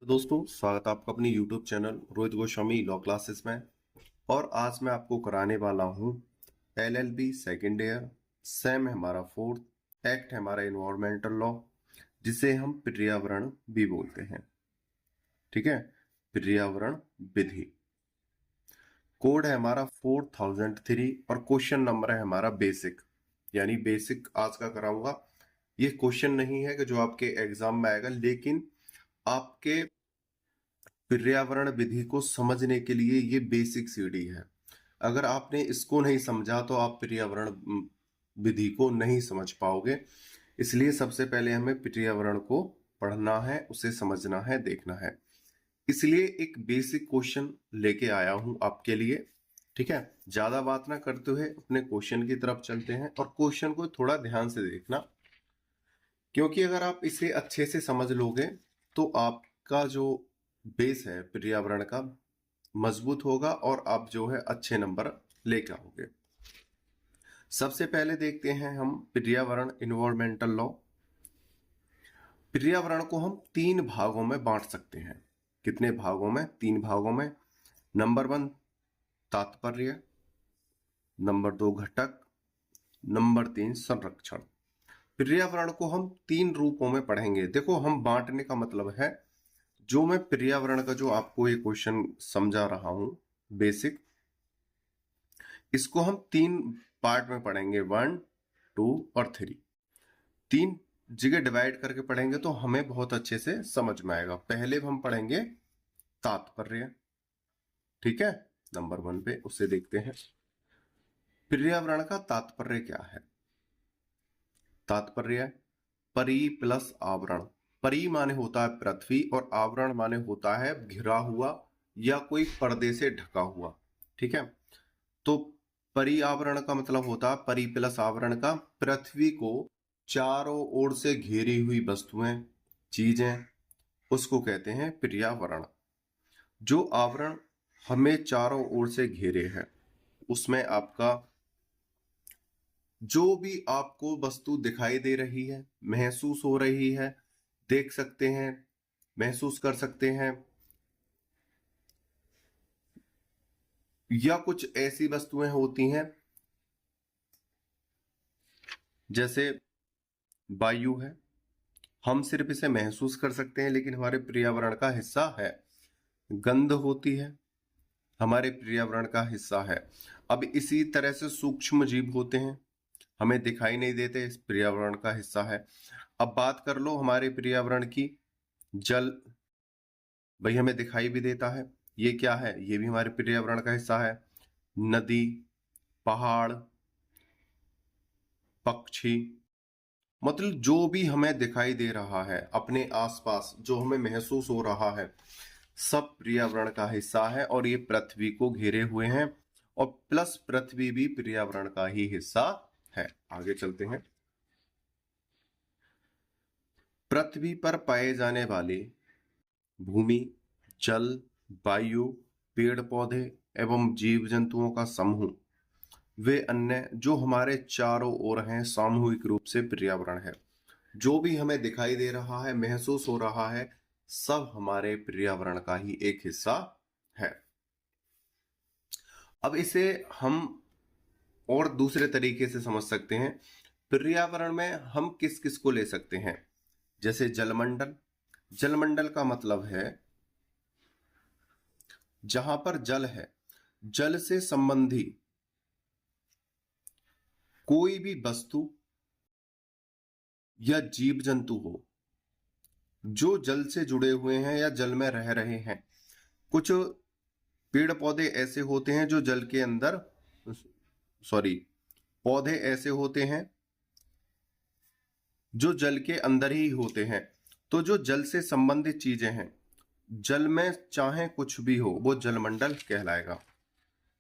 तो दोस्तों स्वागत है आपका अपनी YouTube channel Rohit Goswami law classes में। और आज मैं आपको कराने वाला हूँ LLB सेकेंड ईयर, सेम है हमारा फोर्थ, एक्ट है हमारा इन्वायरमेंटल लॉ, जिसे हम पर्यावरण भी बोलते हैं। ठीक है, पर्यावरण विधि। कोड है हमारा 4003 और क्वेश्चन नंबर है हमारा बेसिक, यानी बेसिक आज का कराऊंगा। ये क्वेश्चन नहीं है कि जो आपके एग्जाम में आएगा, लेकिन आपके पर्यावरण विधि को समझने के लिए ये बेसिक सीढ़ी है। अगर आपने इसको नहीं समझा तो आप पर्यावरण विधि को नहीं समझ पाओगे। इसलिए सबसे पहले हमें पर्यावरण को पढ़ना है, उसे समझना है, देखना है। इसलिए एक बेसिक क्वेश्चन लेके आया हूं आपके लिए। ठीक है, ज्यादा बात ना करते हुए अपने क्वेश्चन की तरफ चलते हैं और क्वेश्चन को थोड़ा ध्यान से देखना, क्योंकि अगर आप इसे अच्छे से समझ लोगे तो आपका जो बेस है पर्यावरण का मजबूत होगा और आप जो है अच्छे नंबर लेकर आओगे। सबसे पहले देखते हैं हम पर्यावरण इन्वायरमेंटल लॉ। पर्यावरण को हम 3 भागों में बांट सकते हैं। कितने भागों में? 3 भागों में। नंबर 1 तात्पर्य, नंबर 2 घटक, नंबर 3 संरक्षण। पर्यावरण को हम 3 रूपों में पढ़ेंगे। देखो, हम बांटने का मतलब है, जो मैं पर्यावरण का जो आपको ये क्वेश्चन समझा रहा हूं बेसिक, इसको हम 3 पार्ट में पढ़ेंगे, 1, 2 और 3। 3 जगह डिवाइड करके पढ़ेंगे तो हमें बहुत अच्छे से समझ में आएगा। पहले हम पढ़ेंगे तात्पर्य। ठीक है, नंबर 1 पे उसे देखते हैं। पर्यावरण का तात्पर्य क्या है? तात्पर्य परि प्लस आवरण। परि माने होता है पृथ्वी और आवरण माने होता है घिरा हुआ या कोई पर्दे से ढका हुआ। ठीक है, तो परिआवरण का मतलब होता है, परि प्लस आवरण का, पृथ्वी को चारों ओर से घेरी हुई वस्तुएं, चीजें, उसको कहते हैं पर्यावरण। जो आवरण हमें चारों ओर से घेरे हैं, उसमें आपका जो भी आपको वस्तु दिखाई दे रही है, महसूस हो रही है, देख सकते हैं, महसूस कर सकते हैं, या कुछ ऐसी वस्तुएं होती हैं जैसे वायु है, हम सिर्फ इसे महसूस कर सकते हैं लेकिन हमारे पर्यावरण का हिस्सा है। गंध होती है, हमारे पर्यावरण का हिस्सा है। अब इसी तरह से सूक्ष्म जीव होते हैं, हमें दिखाई नहीं देते, इस पर्यावरण का हिस्सा है। अब बात कर लो हमारे पर्यावरण की, जल, भाई हमें दिखाई भी देता है, ये क्या है? ये भी हमारे पर्यावरण का हिस्सा है। नदी, पहाड़, पक्षी, मतलब जो भी हमें दिखाई दे रहा है अपने आसपास, जो हमें महसूस हो रहा है, सब पर्यावरण का हिस्सा है और ये पृथ्वी को घेरे हुए हैं, और प्लस पृथ्वी भी पर्यावरण का ही हिस्सा है। आगे चलते हैं। पृथ्वी पर पाए जाने वाले भूमि, जल, वायु, पेड़ पौधे एवं जीव जंतुओं का समूह, वे अन्य जो हमारे चारों ओर हैं, सामूहिक रूप से पर्यावरण है। जो भी हमें दिखाई दे रहा है, महसूस हो रहा है, सब हमारे पर्यावरण का ही एक हिस्सा है। अब इसे हम और दूसरे तरीके से समझ सकते हैं। पर्यावरण में हम किस किस को ले सकते हैं? जैसे जलमंडल। जलमंडल का मतलब है जहां पर जल है, जल से संबंधी कोई भी वस्तु या जीव जंतु हो जो जल से जुड़े हुए हैं या जल में रह रहे हैं। कुछ पेड़ पौधे ऐसे होते हैं जो जल के अंदर, सॉरी, पौधे ऐसे होते हैं जो जल के अंदर ही होते हैं। तो जो जल से संबंधित चीजें हैं, जल में चाहे कुछ भी हो, वो जलमंडल कहलाएगा।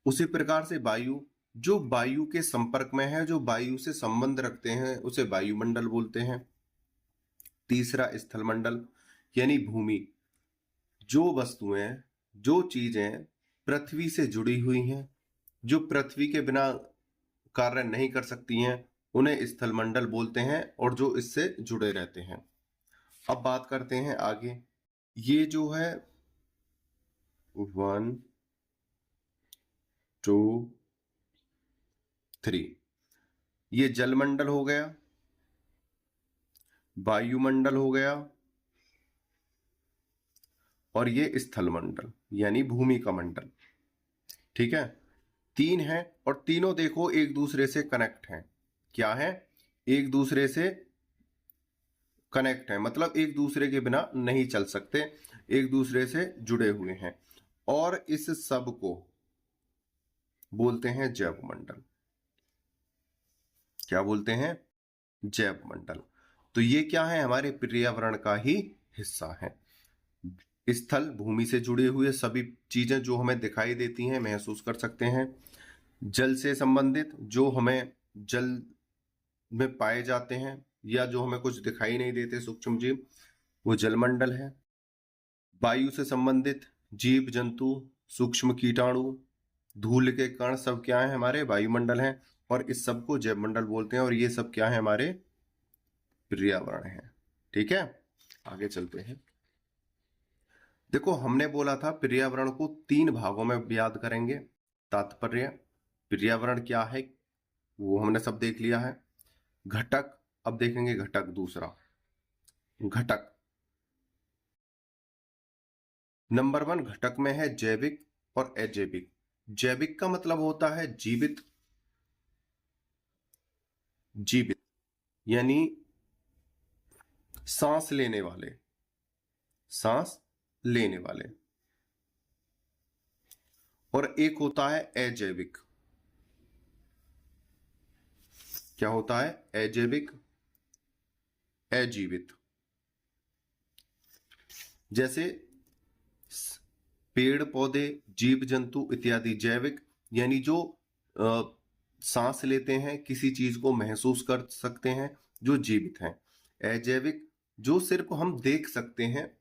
उसी प्रकार से वायु, जो वायु के संपर्क में है, जो वायु से संबंध रखते हैं, उसे वायुमंडल बोलते हैं। तीसरा स्थलमंडल यानी भूमि, जो वस्तुएं, जो चीजें पृथ्वी से जुड़ी हुई हैं, जो पृथ्वी के बिना कार्य नहीं कर सकती हैं, उन्हें स्थलमंडल बोलते हैं, और जो इससे जुड़े रहते हैं। अब बात करते हैं आगे। ये जो है 1 2 3, ये जलमंडल हो गया, वायुमंडल हो गया, और ये स्थलमंडल यानी भूमि का मंडल। ठीक है, 3 है और तीनों देखो एक दूसरे से कनेक्ट हैं। क्या है? एक दूसरे से कनेक्ट है, मतलब एक दूसरे के बिना नहीं चल सकते, एक दूसरे से जुड़े हुए हैं, और इस सब को बोलते हैं जैव मंडल। क्या बोलते हैं? जैव मंडल। तो ये क्या है? हमारे पर्यावरण का ही हिस्सा है। स्थल भूमि से जुड़े हुए सभी चीजें जो हमें दिखाई देती हैं, महसूस कर सकते हैं। जल से संबंधित जो हमें जल में पाए जाते हैं या जो हमें कुछ दिखाई नहीं देते सूक्ष्म जीव, वो जलमंडल है। वायु से संबंधित जीव जंतु, सूक्ष्म कीटाणु, धूल के कण सब क्या है? हमारे वायुमंडल हैं, और इस सब को जैवमंडल बोलते हैं, और ये सब क्या है? हमारे पर्यावरण है। ठीक है, आगे चलते हैं। देखो, हमने बोला था पर्यावरण को 3 भागों में याद करेंगे। तात्पर्य, पर्यावरण क्या है वो हमने सब देख लिया है। घटक, अब देखेंगे घटक दूसरा। घटक नंबर 1 घटक में है जैविक और अजैविक। जैविक का मतलब होता है जीवित, जीवित यानी सांस लेने वाले, सांस लेने वाले। और एक होता है अजैविक। क्या होता है? अजैविक, अजीवित। जैसे पेड़ पौधे, जीव जंतु इत्यादि जैविक यानी जो सांस लेते हैं, किसी चीज को महसूस कर सकते हैं, जो जीवित हैं। अजैविक जो सिर्फ हम देख सकते हैं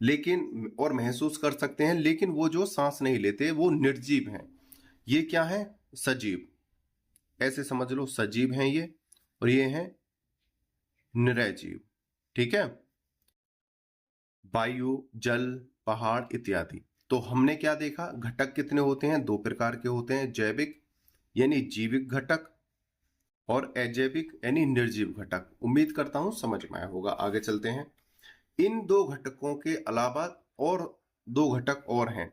लेकिन और महसूस कर सकते हैं, लेकिन वो जो सांस नहीं लेते, वो निर्जीव हैं। ये क्या है? सजीव। ऐसे समझ लो, सजीव हैं ये, और ये हैं निरजीव। ठीक है, वायु, जल, पहाड़ इत्यादि। तो हमने क्या देखा? घटक कितने होते हैं? 2 प्रकार के होते हैं, जैविक यानी जीवित घटक, और अजैविक यानी निर्जीव घटक। उम्मीद करता हूं समझ में आया होगा। आगे चलते हैं। इन 2 घटकों के अलावा और 2 घटक और हैं।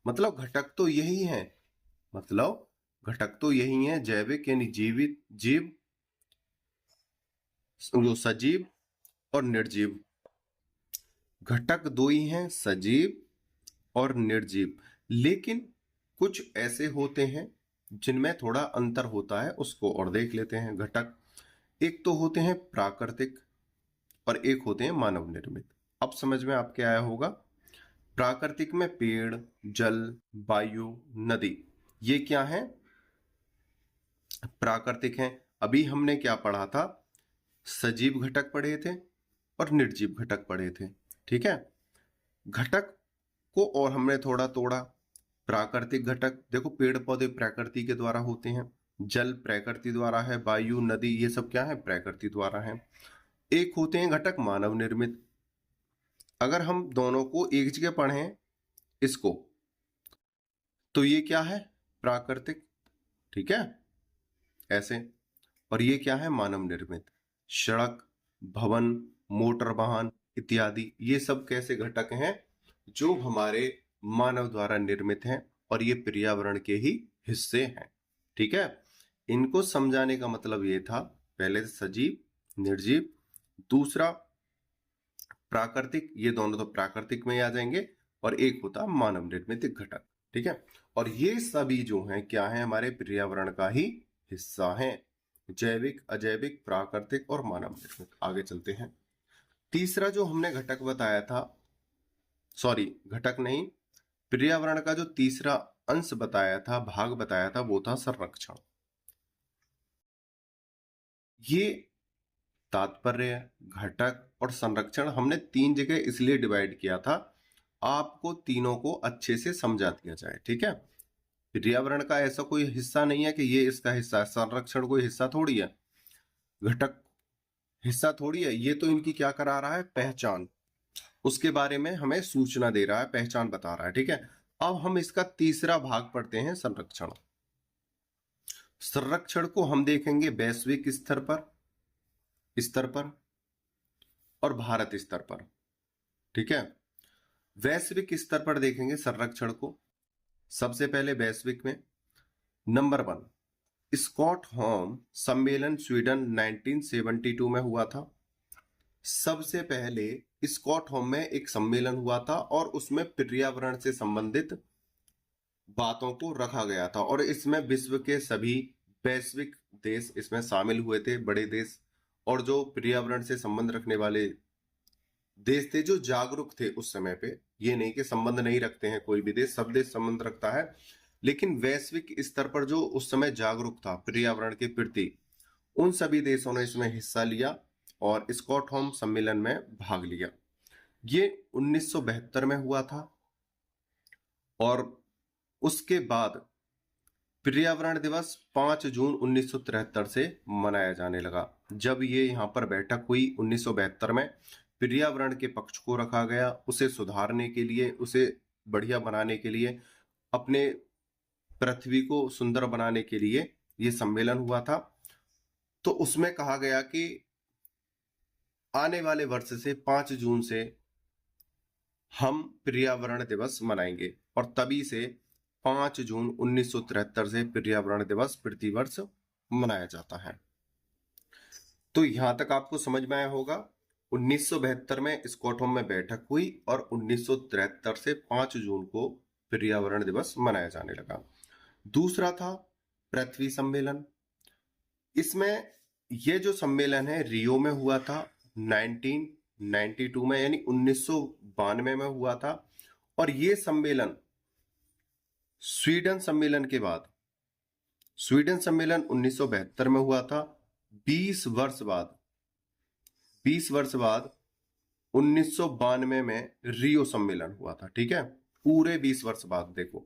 मतलब घटक तो यही है, मतलब घटक तो यही है, जैविक यानी जीवित, जीव जो सजीव, और निर्जीव। घटक 2 ही हैं, सजीव और निर्जीव। लेकिन कुछ ऐसे होते हैं जिनमें थोड़ा अंतर होता है, उसको और देख लेते हैं। घटक एक तो होते हैं प्राकृतिक और एक होते हैं मानव निर्मित। अब समझ में आपके आया होगा। प्राकृतिक में पेड़, जल, वायु, नदी, ये क्या है? प्राकृतिक हैं। अभी हमने क्या पढ़ा था? सजीव घटक पढ़े थे और निर्जीव घटक पढ़े थे। ठीक है, घटक को और हमने थोड़ा तोड़ा। प्राकृतिक घटक देखो, पेड़ पौधे प्रकृति के द्वारा होते हैं, जल प्रकृति द्वारा है, वायु, नदी, ये सब क्या है? प्रकृति द्वारा है। एक होते हैं घटक मानव निर्मित। अगर हम दोनों को एक जगह पढ़ें इसको, तो ये क्या है? प्राकृतिक। ठीक है, ऐसे। और ये क्या है? मानव निर्मित। सड़क, भवन, मोटर वाहन इत्यादि, ये सब कैसे घटक हैं? जो हमारे मानव द्वारा निर्मित हैं, और ये पर्यावरण के ही हिस्से हैं। ठीक है, इनको समझाने का मतलब ये था, पहले सजीव, निर्जीव, दूसरा प्राकृतिक, ये दोनों तो प्राकृतिक में आ जाएंगे, और एक होता मानव निर्मित घटक। ठीक है, और ये सभी जो हैं क्या है? हमारे पर्यावरण का ही हिस्सा हैं। जैविक, अजैविक, प्राकृतिक और मानव निर्मित। आगे चलते हैं। तीसरा जो हमने घटक बताया था, सॉरी घटक नहीं, पर्यावरण का जो तीसरा अंश बताया था, भाग बताया था, वो था संरक्षण। ये तात्पर्य, घटक और संरक्षण हमने 3 जगह इसलिए डिवाइड किया था, आपको तीनों को अच्छे से समझा दिया जाए। ठीक है, पर्यावरण का ऐसा कोई हिस्सा नहीं है कि ये इसका हिस्सा है, संरक्षण कोई हिस्सा थोड़ी है, घटक हिस्सा थोड़ी है, ये तो इनकी क्या करा रहा है? पहचान। उसके बारे में हमें सूचना दे रहा है, पहचान बता रहा है। ठीक है, अब हम इसका तीसरा भाग पढ़ते हैं, संरक्षण। संरक्षण को हम देखेंगे वैश्विक स्तर पर और भारत स्तर पर। ठीक है, वैश्विक स्तर पर देखेंगे संरक्षण को। सबसे पहले वैश्विक में नंबर 1, स्टॉकहोम सम्मेलन स्वीडन 1972 में हुआ था। सबसे पहले स्टॉकहोम में एक सम्मेलन हुआ था और उसमें पर्यावरण से संबंधित बातों को रखा गया था, और इसमें विश्व के सभी वैश्विक देश इसमें शामिल हुए थे, बड़े देश, और जो पर्यावरण से संबंध रखने वाले देश थे, जो जागरूक थे उस समय पे। ये नहीं कि संबंध नहीं रखते हैं कोई भी देश, सब देश संबंध रखता है, लेकिन वैश्विक स्तर पर जो उस समय जागरूक था पर्यावरण के प्रति, उन सभी देशों ने इसमें हिस्सा लिया और स्टॉकहोम सम्मेलन में भाग लिया। ये 1972 में हुआ था, और उसके बाद पर्यावरण दिवस 5 जून 1973 से मनाया जाने लगा। जब ये यहाँ पर बैठक हुई 1972 में, पर्यावरण के पक्ष को रखा गया, उसे सुधारने के लिए, उसे बढ़िया बनाने के लिए, अपने पृथ्वी को सुंदर बनाने के लिए ये सम्मेलन हुआ था। तो उसमें कहा गया कि आने वाले वर्ष से 5 जून से हम पर्यावरण दिवस मनाएंगे, और तभी से 5 जून 1973 से पर्यावरण दिवस प्रतिवर्ष मनाया जाता है। तो यहां तक आपको समझ में आया होगा। 1972 में स्टॉकहोम में बैठक हुई और 1973 से 5 जून को पर्यावरण दिवस मनाया जाने लगा। दूसरा था पृथ्वी सम्मेलन। इसमें ये जो सम्मेलन है रियो में हुआ था 1992 में, यानी 1992 में हुआ था। और ये सम्मेलन स्वीडन सम्मेलन के बाद, स्वीडन सम्मेलन 1972 में हुआ था। 20 वर्ष बाद 1992 में रियो सम्मेलन हुआ था। ठीक है, पूरे 20 वर्ष बाद। देखो,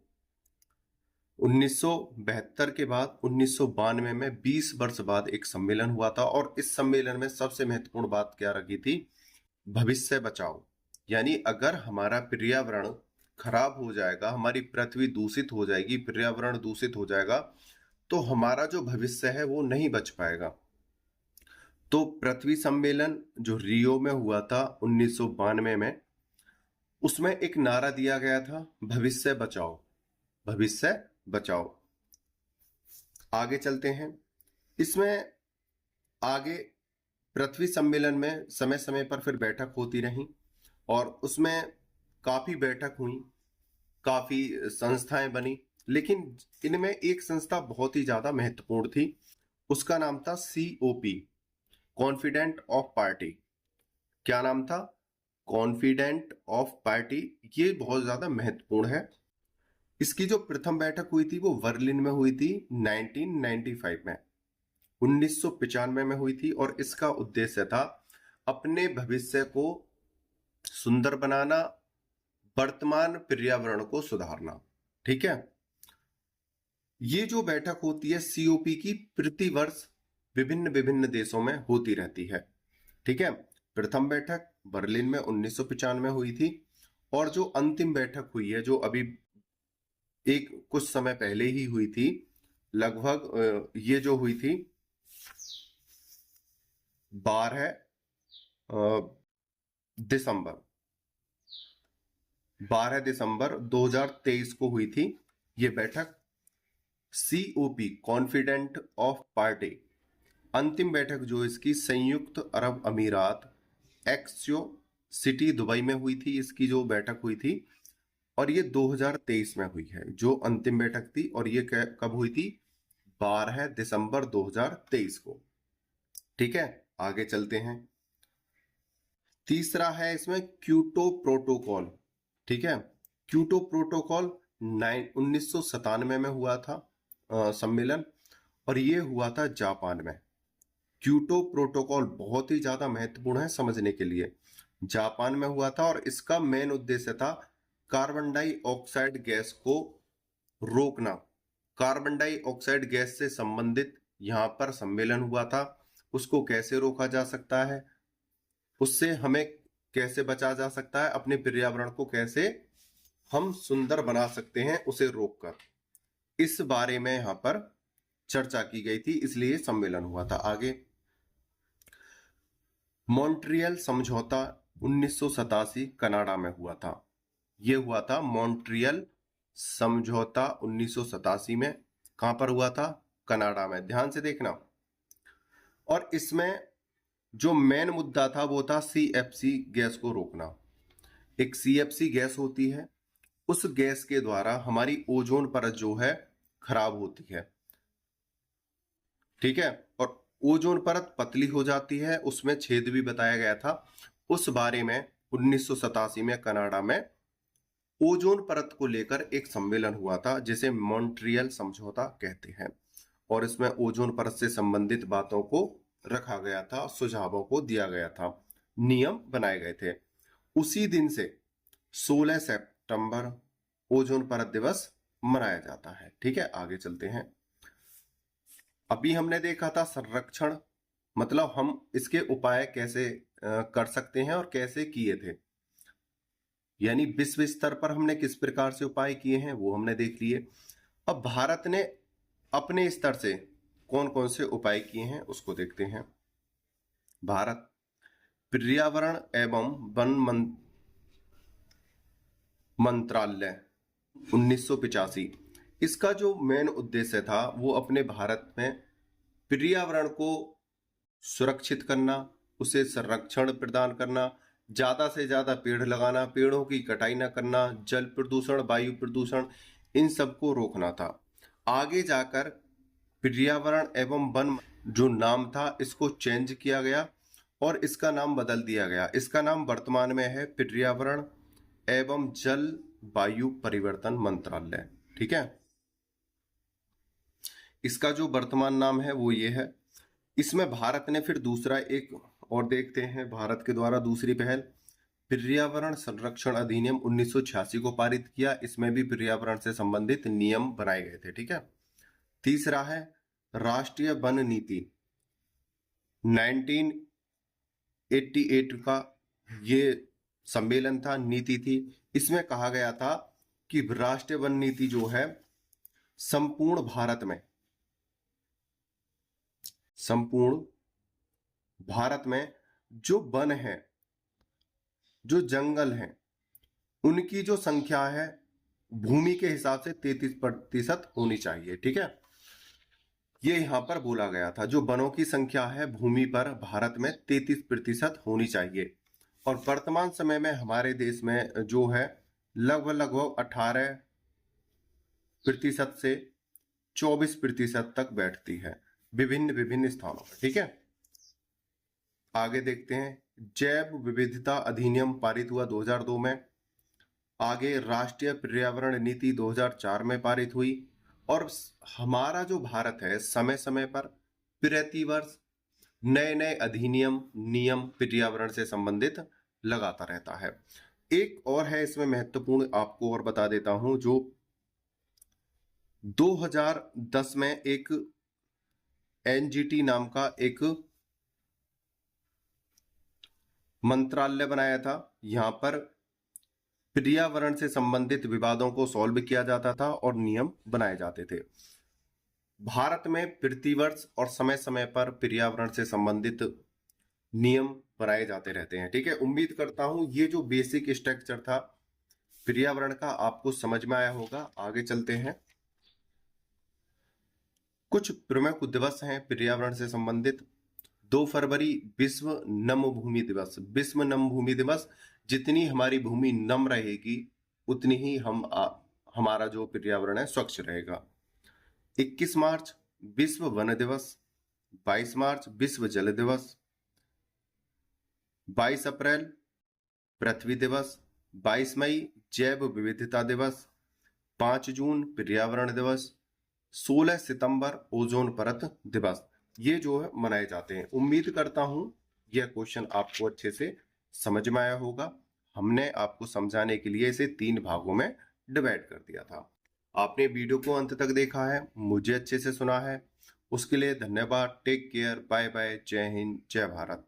1972 के बाद 1992 में 20 वर्ष बाद एक सम्मेलन हुआ था, और इस सम्मेलन में सबसे महत्वपूर्ण बात क्या रखी थी? भविष्य बचाओ। यानी अगर हमारा पर्यावरण खराब हो जाएगा, हमारी पृथ्वी दूषित हो जाएगी, पर्यावरण दूषित हो जाएगा, तो हमारा जो भविष्य है वो नहीं बच पाएगा। तो पृथ्वी सम्मेलन जो रियो में हुआ था 1992 में, उसमें एक नारा दिया गया था, भविष्य बचाओ, भविष्य बचाओ। आगे चलते हैं। इसमें आगे पृथ्वी सम्मेलन में समय समय पर फिर बैठक होती रही, और उसमें काफी बैठक हुई, काफी संस्थाएं बनी, लेकिन इनमें एक संस्था बहुत ही ज्यादा महत्वपूर्ण थी। उसका नाम था COP, कॉन्फिडेंट ऑफ पार्टी। क्या नाम था? Confident of party. ये बहुत ज्यादा महत्वपूर्ण है। इसकी जो प्रथम बैठक हुई थी वो बर्लिन में हुई थी 1995 में, 1995 में हुई थी, और इसका उद्देश्य था अपने भविष्य को सुंदर बनाना, वर्तमान पर्यावरण को सुधारना। ठीक है, ये जो बैठक होती है COP की, प्रतिवर्ष विभिन्न विभिन्न देशों में होती रहती है। ठीक है, प्रथम बैठक बर्लिन में 1995 में हुई थी, और जो अंतिम बैठक हुई है, जो अभी एक कुछ समय पहले ही हुई थी, लगभग ये जो हुई थी 12 दिसंबर 2023 को हुई थी ये बैठक। COP, confident of party. अंतिम बैठक जो इसकी संयुक्त अरब अमीरात एक्सो सिटी दुबई में हुई थी, इसकी जो बैठक हुई थी, और ये 2023 में हुई है जो अंतिम बैठक थी। और ये कब हुई थी? 12 दिसंबर 2023 को। ठीक है, आगे चलते हैं। तीसरा है इसमें क्योटो प्रोटोकॉल। ठीक है, क्योटो प्रोटोकॉल 1997 में हुआ था सम्मेलन, और ये हुआ था जापान में। क्योटो प्रोटोकॉल बहुत ही ज्यादा महत्वपूर्ण है समझने के लिए। जापान में हुआ था, और इसका मेन उद्देश्य था कार्बन डाइऑक्साइड गैस को रोकना। कार्बन डाइऑक्साइड गैस से संबंधित यहाँ पर सम्मेलन हुआ था। उसको कैसे रोका जा सकता है, उससे हमें कैसे बचा जा सकता है, अपने पर्यावरण को कैसे हम सुंदर बना सकते हैं उसे रोककर, इस बारे में यहां पर चर्चा की गई थी, इसलिए सम्मेलन हुआ था। आगे, मॉन्ट्रियल समझौता 1987 कनाडा में हुआ था। यह हुआ था मॉन्ट्रियल समझौता 1987 में। कहां पर हुआ था? कनाडा में। ध्यान से देखना। और इसमें जो मेन मुद्दा था वो था सीएफसी गैस को रोकना। एक सीएफसी गैस होती है, उस गैस के द्वारा हमारी ओजोन परत जो है खराब होती है, ठीक है, और ओजोन परत पतली हो जाती है, उसमें छेद भी बताया गया था। उस बारे में 1987 में कनाडा में ओजोन परत को लेकर एक सम्मेलन हुआ था, जिसे मॉन्ट्रियल समझौता कहते हैं। और इसमें ओजोन परत से संबंधित बातों को रखा गया था, सुझावों को दिया गया था, नियम बनाए गए थे। उसी दिन से 16 सितंबर ओजोन परत दिवस मनाया जाता है। ठीक है, आगे चलते हैं। अभी हमने देखा था संरक्षण, मतलब हम इसके उपाय कैसे कर सकते हैं और कैसे किए थे, यानी विश्व स्तर पर हमने किस प्रकार से उपाय किए हैं वो हमने देख लिए। अब भारत ने अपने स्तर से कौन कौन से उपाय किए हैं उसको देखते हैं। भारत पर्यावरण एवं वन मंत्रालय 1985, इसका जो मेन उद्देश्य था वो अपने भारत में पर्यावरण को सुरक्षित करना, उसे संरक्षण प्रदान करना, ज्यादा से ज्यादा पेड़ लगाना, पेड़ों की कटाई न करना, जल प्रदूषण, वायु प्रदूषण, इन सबको रोकना था। आगे जाकर पर्यावरण एवं वन जो नाम था इसको चेंज किया गया और इसका नाम बदल दिया गया। इसका नाम वर्तमान में है पर्यावरण एवं जल वायु परिवर्तन मंत्रालय। ठीक है, इसका जो वर्तमान नाम है वो ये है। इसमें भारत ने फिर दूसरा एक और देखते हैं, भारत के द्वारा दूसरी पहल, पर्यावरण संरक्षण अधिनियम 1986 को पारित किया। इसमें भी पर्यावरण से संबंधित नियम बनाए गए थे। ठीक है, तीसरा है राष्ट्रीय वन नीति 1988 का ये सम्मेलन था, नीति थी। इसमें कहा गया था कि राष्ट्रीय वन नीति जो है संपूर्ण भारत में जो वन है, जो जंगल हैं, उनकी जो संख्या है भूमि के हिसाब से 33% होनी चाहिए। ठीक है, ये यहां पर बोला गया था, जो वनों की संख्या है भूमि पर भारत में 33% होनी चाहिए। और वर्तमान समय में हमारे देश में जो है लगभग 18% से 24% तक बैठती है विभिन्न स्थानों पर। ठीक है, आगे देखते हैं। जैव विविधता अधिनियम पारित हुआ 2002 में। आगे राष्ट्रीय पर्यावरण नीति 2004 में पारित हुई। और हमारा जो भारत है समय समय पर प्रति वर्ष नए नए अधिनियम नियम पर्यावरण से संबंधित लगाता रहता है। एक और है इसमें महत्वपूर्ण, आपको और बता देता हूं, जो 2010 में एक एनजीटी नाम का एक मंत्रालय बनाया था। यहां पर पर्यावरण से संबंधित विवादों को सॉल्व किया जाता था और नियम बनाए जाते थे। भारत में प्रतिवर्ष और समय समय पर पर्यावरण से संबंधित नियम बनाए जाते रहते हैं। ठीक है, उम्मीद करता हूं ये जो बेसिक स्ट्रक्चर था पर्यावरण का आपको समझ में आया होगा। आगे चलते हैं। कुछ प्रमुख दिवस हैं पर्यावरण से संबंधित। 2 फरवरी विश्व नम भूमि दिवस। विश्व नम भूमि दिवस, जितनी हमारी भूमि नम रहेगी उतनी ही हमारा जो पर्यावरण है स्वच्छ रहेगा। 21 मार्च विश्व वन दिवस। 22 मार्च विश्व जल दिवस। 22 अप्रैल पृथ्वी दिवस। 22 मई जैव विविधता दिवस। 5 जून पर्यावरण दिवस। 16 सितंबर ओजोन परत दिवस। ये जो है मनाए जाते हैं। उम्मीद करता हूं यह क्वेश्चन आपको अच्छे से समझ में आया होगा। हमने आपको समझाने के लिए इसे 3 भागों में डिवाइड कर दिया था। आपने वीडियो को अंत तक देखा है, मुझे अच्छे से सुना है, उसके लिए धन्यवाद। टेक केयर, बाय बाय, जय हिंद, जय भारत।